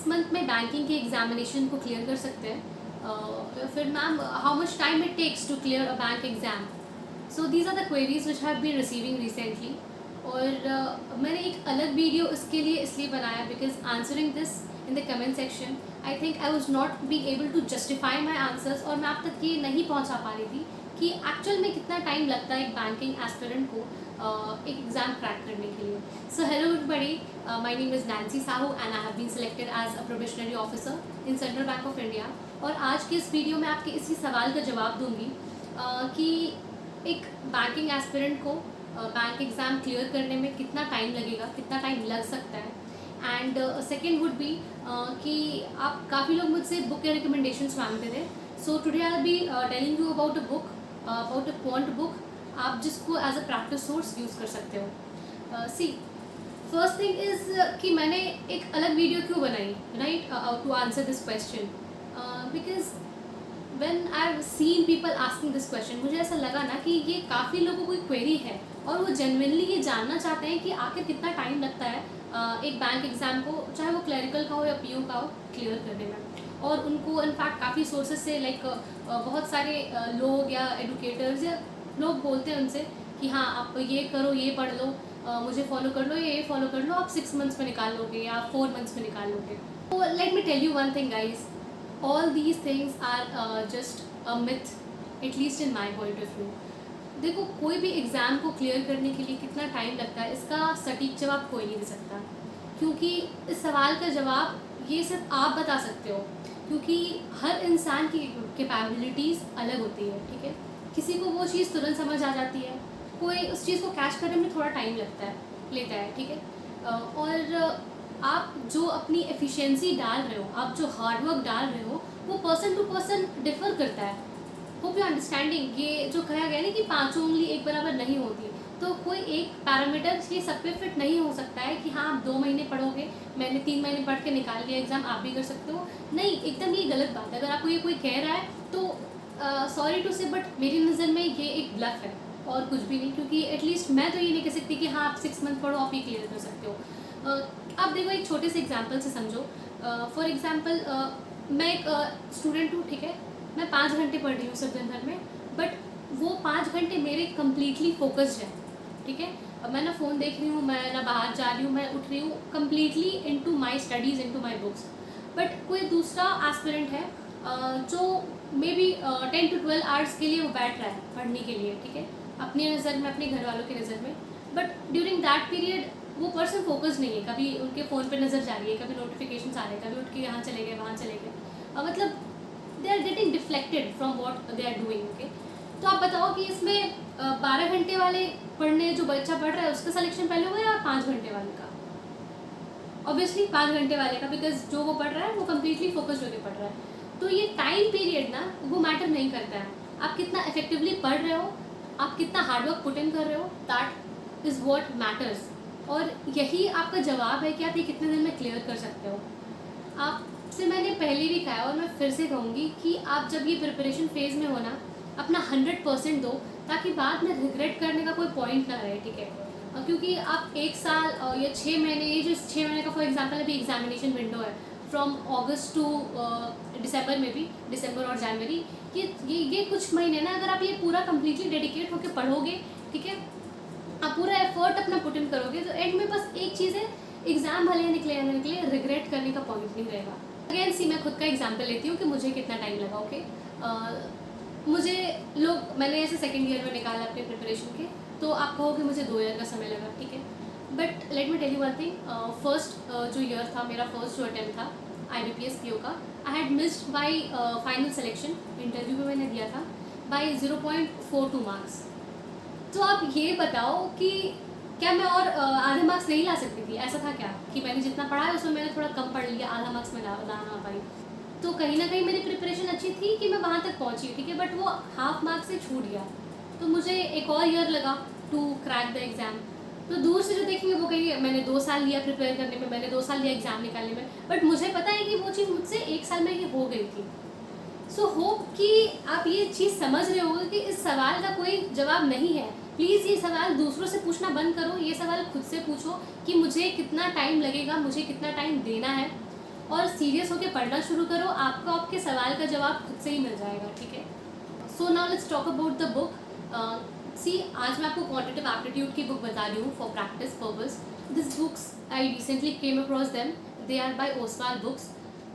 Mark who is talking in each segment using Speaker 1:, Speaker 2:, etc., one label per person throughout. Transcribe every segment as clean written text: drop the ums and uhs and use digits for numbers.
Speaker 1: Month में banking के examination को क्लियर कर सकते हैं? फिर ma'am how much time it takes to clear a bank exam? So these are the queries which have been receiving recently. और मैंने एक अलग वीडियो इसके लिए इसलिए बनाया because answering this in the comment section I think I was not be able to justify my answers, और मैं आप तक ये नहीं पहुंचा पा रही थी कि एक्चुअल में कितना टाइम लगता है एक बैंकिंग एस्पिरेंट को एक एग्ज़ाम क्रैक करने के लिए। So hello everybody, my name is Nancy Sahu and I have been selected as a probationary officer in Central Bank of India. और आज के इस वीडियो में आपके इसी सवाल का जवाब दूंगी कि एक बैंकिंग एस्पिरेंट को बैंक एग्ज़ाम क्लियर करने में कितना टाइम लगेगा, कितना टाइम लग सकता है। एंड सेकेंड वुड बी कि आप काफ़ी लोग मुझसे बुक के रिकमेंडेशंस मांगते थे। So today I will be telling you about a book, about a quant book, आप जिसको as a practice source use कर सकते हो। सी फर्स्ट थिंग इज़ कि मैंने एक अलग वीडियो क्यों बनाई, right, to answer this question, because when I have seen people asking this question, मुझे ऐसा लगा ना कि ये काफ़ी लोगों को क्वेरी है और वो जेन्युइनली ये जानना चाहते हैं कि आखिर कितना टाइम लगता है एक बैंक एग्ज़ाम को, चाहे वो क्लरिकल का हो या पीओ का हो, क्लियर करने में। और उनको इनफैक्ट काफ़ी सोर्सेज से लाइक बहुत सारे लोग या एडुकेटर्स या लोग बोलते हैं उनसे कि हाँ आप ये करो, ये पढ़ लो, मुझे फॉलो कर लो, ये फॉलो कर लो, आप 6 मंथ्स में निकाल लोगे या 4 मंथ्स में निकाल लोगे। तो let me tell you one thing guys, all these things are just a myth, at least in my point of view. देखो, कोई भी एग्ज़ाम को क्लियर करने के लिए कितना टाइम लगता है इसका सटीक जवाब कोई नहीं दे सकता, क्योंकि इस सवाल का जवाब ये सिर्फ आप बता सकते हो, क्योंकि हर इंसान की कैपेबिलिटीज़ अलग होती है, ठीक है। किसी को वो चीज़ तुरंत समझ आ जाती है, कोई उस चीज़ को कैच करने में थोड़ा टाइम लेता है, ठीक है। और आप जो अपनी एफिशिएंसी डाल रहे हो, आप जो हार्डवर्क डाल रहे हो, वो पर्सन टू पर्सन डिफर करता है। Hope you understanding. ये जो कहा गया ना कि 5 उंगली एक बराबर नहीं होती, तो कोई एक पैरामीटर ये सब पे फिट नहीं हो सकता है कि हाँ आप 2 महीने पढ़ोगे, मैंने 3 महीने पढ़ के निकाल लिया एग्ज़ाम, आप भी कर सकते हो। नहीं, एकदम ये गलत बात है। अगर आपको ये कोई कह रहा है तो सॉरी टू से, बट मेरी नज़र में ये एक ब्लफ है और कुछ भी नहीं, क्योंकि एटलीस्ट मैं तो ये नहीं कह सकती कि हाँ आप 6 मंथ पढ़ो, आप ये क्लियर कर सकते हो। आप देखो, एक छोटे से एग्जाम्पल से समझो। फॉर एग्ज़ाम्पल मैं एक स्टूडेंट हूँ, ठीक है, मैं 5 घंटे पढ़ रही हूँ सब दिन भर में, बट वो 5 घंटे मेरे कम्प्लीटली फोकस्ड है, ठीक है। मैं ना फ़ोन देख रही हूँ, मैं ना बाहर जा रही हूँ, मैं उठ रही हूँ completely into my studies, into my books. But कोई दूसरा एस्पिरेंट है जो मे बी 10 to 12 आवर्स के लिए वो बैठ रहा है पढ़ने के लिए, ठीक है, अपनी नज़र में, अपने घर वालों की नज़र में। बट ड्यूरिंग दैट पीरियड वो पर्सन फोकस नहीं है, कभी उनके फ़ोन पे नज़र जा रही है, कभी नोटिफिकेशन आ रहे हैं, कभी उठ के यहाँ चले गए, वहाँ चले गए, मतलब they are getting deflected from what they are doing, okay. तो आप बताओ कि इसमें 12 घंटे वाले पढ़ने जो बच्चा पढ़ रहा है उसका सिलेक्शन पहले होगा या 5 घंटे वाले का? ऑब्वियसली 5 घंटे वाले का, बिकॉज जो वो पढ़ रहा है वो कम्प्लीटली फोकस्ड होकर पढ़ रहा है। तो ये टाइम पीरियड ना वो मैटर नहीं करता है, आप कितना इफेक्टिवली पढ़ रहे हो, आप कितना हार्डवर्क पुट इन कर रहे हो, दैट इज़ वॉट मैटर्स। और यही आपका जवाब है कि आप ये कितने दिन में क्लियर कर सकते हो। आपसे मैंने पहले भी कहा है और मैं फिर से कहूँगी कि आप जब ये प्रिपरेशन फेज़ में हो ना, अपना 100% दो, ताकि बाद में रिग्रेट करने का कोई पॉइंट ना रहे, ठीक है। क्योंकि आप 1 साल या 6 महीने, ये जो 6 महीने का फॉर एग्जांपल अभी एग्जामिनेशन विंडो है फ्रॉम अगस्त टू दिसंबर में भी, दिसंबर और जनवरी, ये कुछ महीने ना, अगर आप ये पूरा कम्प्लीटली डेडिकेट होकर पढ़ोगे, ठीक है, आप पूरा एफर्ट अपना पुट इन करोगे, तो एंड में बस एक चीज़ है, एग्ज़ाम भले निकले या निकले, रिग्रेट करने का पॉइंट नहीं रहेगा। अगेन सी, मैं खुद का एग्जाम्पल लेती हूँ कि मुझे कितना टाइम लगा, ओके। मुझे मैंने ऐसे सेकेंड ईयर में निकाला अपने प्रिपरेशन के, तो आप कहोगे मुझे 2 ईयर का समय लगा, ठीक है। But let me tell you one thing, first जो ईयर था मेरा, फर्स्ट जो अटेम्प्ट था IBPS PO का, I had missed by final selection, interview में मैंने दिया था, बाई 0.42 मार्क्स। तो आप ये बताओ कि क्या मैं और आधे मार्क्स नहीं ला सकती थी? ऐसा था क्या कि मैंने जितना पढ़ा है उसमें मैंने थोड़ा कम पढ़ लिया, आधा मार्क्स में ला ना पाई? तो कहीं ना कहीं मेरी प्रिपरेशन अच्छी थी कि मैं वहाँ तक पहुँची, ठीक है, बट वो हाफ मार्क्स से छूट गया, तो मुझे एक और ईयर लगा टू क्रैक द एग्ज़ाम। तो दूर से जो देखेंगे वो कहेंगे मैंने 2 साल लिया प्रिपेयर करने में, मैंने 2 साल लिया एग्ज़ाम निकालने में, बट मुझे पता है कि वो चीज़ मुझसे 1 साल में ही हो गई थी। सो होप कि आप ये चीज़ समझ रहे होगे कि इस सवाल का कोई जवाब नहीं है। प्लीज़ ये सवाल दूसरों से पूछना बंद करो, ये सवाल खुद से पूछो कि मुझे कितना टाइम लगेगा, मुझे कितना टाइम देना है। और सीरियस होकर पढ़ना शुरू करो, आपको आपके सवाल का जवाब खुद से ही मिल जाएगा, ठीक है। So now let's talk about the book. See, आज मैं आपको क्वांटिटेटिव एप्टीट्यूड की बुक बता रही हूँ for practice purpose. This books I recently came across them, they are by Oswaal books.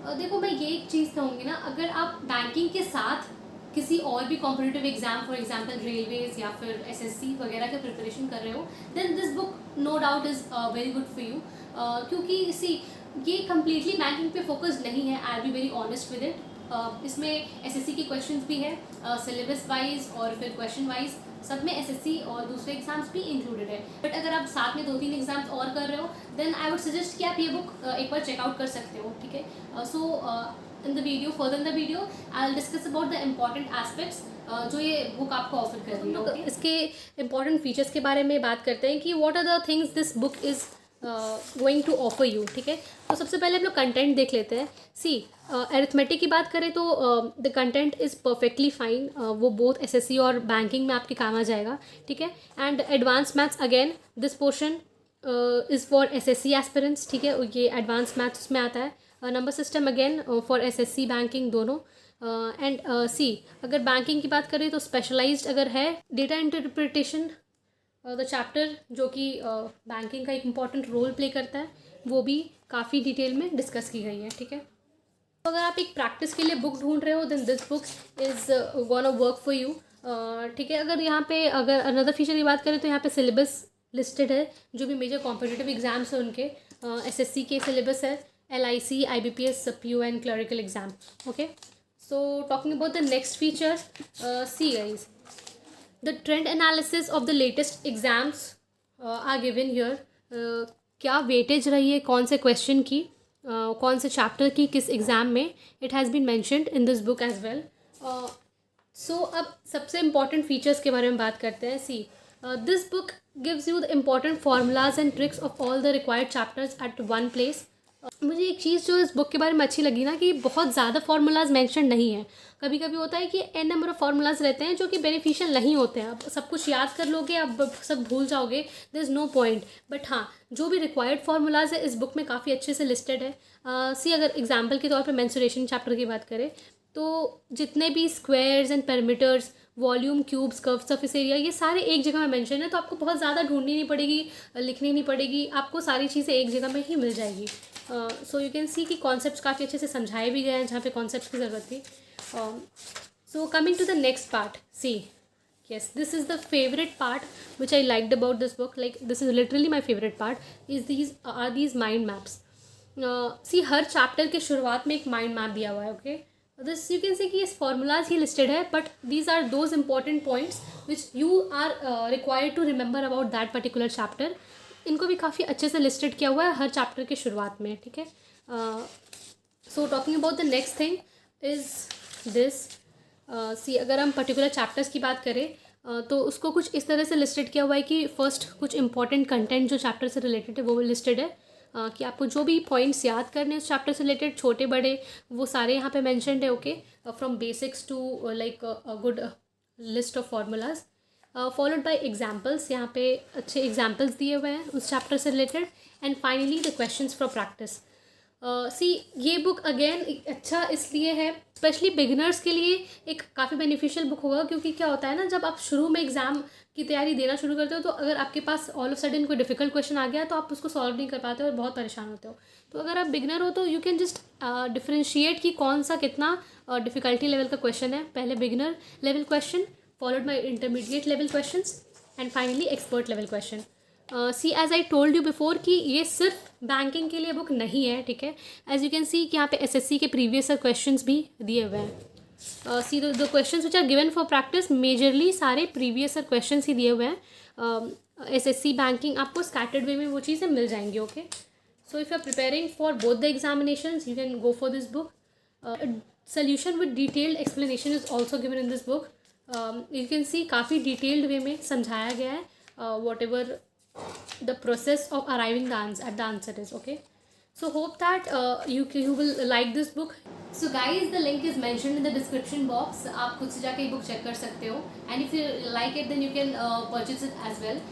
Speaker 1: देखो, मैं ये एक चीज़ कहूँगी ना, अगर आप बैंकिंग के साथ किसी और भी competitive exam, for example railways या फिर एसएससी वगैरह के प्रिपरेशन कर रहे हो, then this book no doubt is very good for you. क्योंकि सी, ये कम्प्लीटली बैंकिंग पे फोकस्ड नहीं है, I be very honest with it. इसमें एसएससी के क्वेश्चंस भी है, सिलेबस वाइज और फिर क्वेश्चन वाइज, सब में एसएससी और दूसरे एग्जाम्स भी इंक्लूडेड है। बट अगर आप साथ में 2-3 एग्जाम्स और कर रहे हो, देन आई वुड सजेस्ट कि आप ये बुक एक बार चेकआउट कर सकते हो, ठीक है। So in the video, further in the video, I will discuss about the important aspects जो ये बुक आपको ऑफर कर रही है। okay? इसके इम्पॉर्टेंट फीचर्स के बारे में बात करते हैं कि what are the things this book is going to offer you, ठीक है। तो सबसे पहले हम लोग कंटेंट देख लेते हैं। सी, अरिथमेटिक की बात करें तो the content is perfectly fine, वो बोथ एसएससी और बैंकिंग में आपके काम आ जाएगा, ठीक है। And advance maths, again this portion is for SSC aspirants, ठीक है, ये एडवांस मैथ्स उसमें आता है। Number system again for SSC banking दोनों। एंड सी, अगर बैंकिंग की बात करें तो स्पेशलाइज्ड अगर है डेटा इंटरप्रिटेशन, द चैप्टर जो कि बैंकिंग का एक इम्पॉर्टेंट रोल प्ले करता है, वो भी काफ़ी डिटेल में डिस्कस की गई है, ठीक है। तो अगर आप एक प्रैक्टिस के लिए बुक ढूंढ रहे हो, then this book is gonna work for you, ठीक है। अगर यहाँ पे अगर अनदर फीचर की बात करें तो यहाँ पे सिलेबस लिस्टेड है, जो भी मेजर कॉम्पिटिटिव एग्जाम्स हैं उनके। एसएससी के सिलेबस है, LIC, IBPS, PO and clerical exam, okay. So talking about the next feature, see guys, the trend analysis of the latest exams are given here. क्या weightage रही है कौन से question की, कौन से चैप्टर की किस एग्ज़ाम में, it has been mentioned in this book as well. So अब सबसे इम्पॉर्टेंट फीचर्स के बारे में बात करते हैं। See, this book gives you the important formulas and tricks of all the required chapters at one place. मुझे एक चीज़ जो इस बुक के बारे में अच्छी लगी ना, कि बहुत ज़्यादा फार्मूलाज मेंशन नहीं है। कभी कभी होता है कि n नंबर ऑफ फार्मूलाज रहते हैं जो कि बेनिफिशियल नहीं होते हैं। अब सब कुछ याद कर लोगे, अब सब भूल जाओगे, there is no point. But हाँ, जो भी रिक्वायर्ड फार्मूलाज है इस बुक में काफ़ी अच्छे से लिस्टेड है। सी, अगर एग्जाम्पल के तौर पर मेंसुरेशन चैप्टर की बात करें तो जितने भी squares and perimeters, volume, cubes, curve, surface area, ये सारे एक जगह में मेंशन है, तो आपको बहुत ज़्यादा ढूंढनी नहीं पड़ेगी, लिखनी नहीं पड़ेगी, आपको सारी चीज़ें एक जगह में ही मिल जाएगी। सो यू कैन सी कि कॉन्सेप्ट्स काफ़ी अच्छे से समझाए भी गए हैं जहाँ पे कॉन्सेप्ट्स की ज़रूरत थी। So coming to the next part, see, yes, this is the favorite part which I liked about this book, like this is literally my favorite part, is these mind maps. See, her chapter के शुरुआत में एक mind map दिया हुआ है, okay. This you can say कि इस formulas ही लिस्टेड है, but these are those important points which you are required to remember about that particular chapter. इनको भी काफ़ी अच्छे से लिस्टेड किया हुआ है हर चैप्टर के शुरुआत में, ठीक है। So talking about the next thing is this. See, अगर हम पर्टिकुलर चैप्टर्स की बात करें तो उसको कुछ इस तरह से लिस्टेड किया हुआ है कि फर्स्ट कुछ इंपॉर्टेंट कंटेंट जो चैप्टर से रिलेटेड है वो लिस्टेड है, कि आपको जो भी पॉइंट्स याद करने उस चैप्टर से रिलेटेड, छोटे बड़े, वो सारे यहाँ पे मेंशन्ड है, okay. From basics to like a good list of formulas, followed by examples, यहाँ पे अच्छे एग्जाम्पल्स दिए हुए हैं उस चैप्टर से related, and finally the questions for practice. See, ये बुक अगेन अच्छा इसलिए है, स्पेशली बिगिनर्स के लिए एक काफ़ी बेनिफिशियल बुक होगा, क्योंकि क्या होता है ना, जब आप शुरू में एग्ज़ाम की तैयारी देना शुरू करते हो तो अगर आपके पास ऑल ऑफ सडन कोई डिफिकल्ट क्वेश्चन आ गया तो आप उसको सॉल्व नहीं कर पाते हो और बहुत परेशान होते हो। तो अगर आप बिगिनर हो तो यू कैन जस्ट डिफ्रेंशिएट कि कौन सा कितना डिफ़िकल्टी लेवल का क्वेश्चन है। पहले beginner level question, followed by intermediate level question, and finally expert level question. See, as I told you before कि ये सिर्फ बैंकिंग के लिए बुक नहीं है, ठीक है। एज यू कैन सी कि यहाँ पे एसएससी के प्रीवियस क्वेश्चंस भी दिए हुए हैं। See, the questions which are given for practice majorly सारे प्रीवियस क्वेश्चंस ही दिए हुए हैं। एसएससी बैंकिंग आपको स्कैटर्ड वे में वो चीज़ें मिल जाएंगी, okay. So if you are preparing for both the examinations you can go for this book. Solution with detailed explanation is also given in this book. You can see काफ़ी detailed way में समझाया गया है whatever the process of arriving at the answer is, okay. So hope that you will like this book. So guys, the link is mentioned in the description box. आप खुद से जाके ये book check कर सकते हो, and if you like it then you can purchase it as well.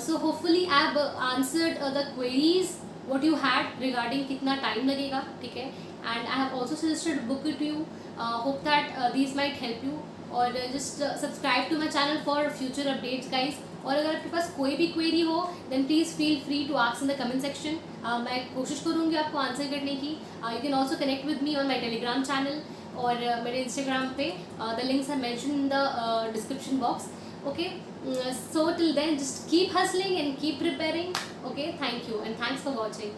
Speaker 1: So hopefully I have answered the queries what you had regarding कितना time लगेगा, ठीक है. And I have also suggested book it to you. Hope that these might help you. और just subscribe to my channel for future updates guys. और अगर आपके पास कोई भी क्वेरी हो then please feel free to ask in the comment section. मैं कोशिश करूँगी आपको आंसर करने की. You can also connect with me on my Telegram channel और मेरे इंस्टाग्राम पे. The links are mention in the description box. Okay, so till then just keep hustling and keep preparing. Okay, thank you and thanks for watching.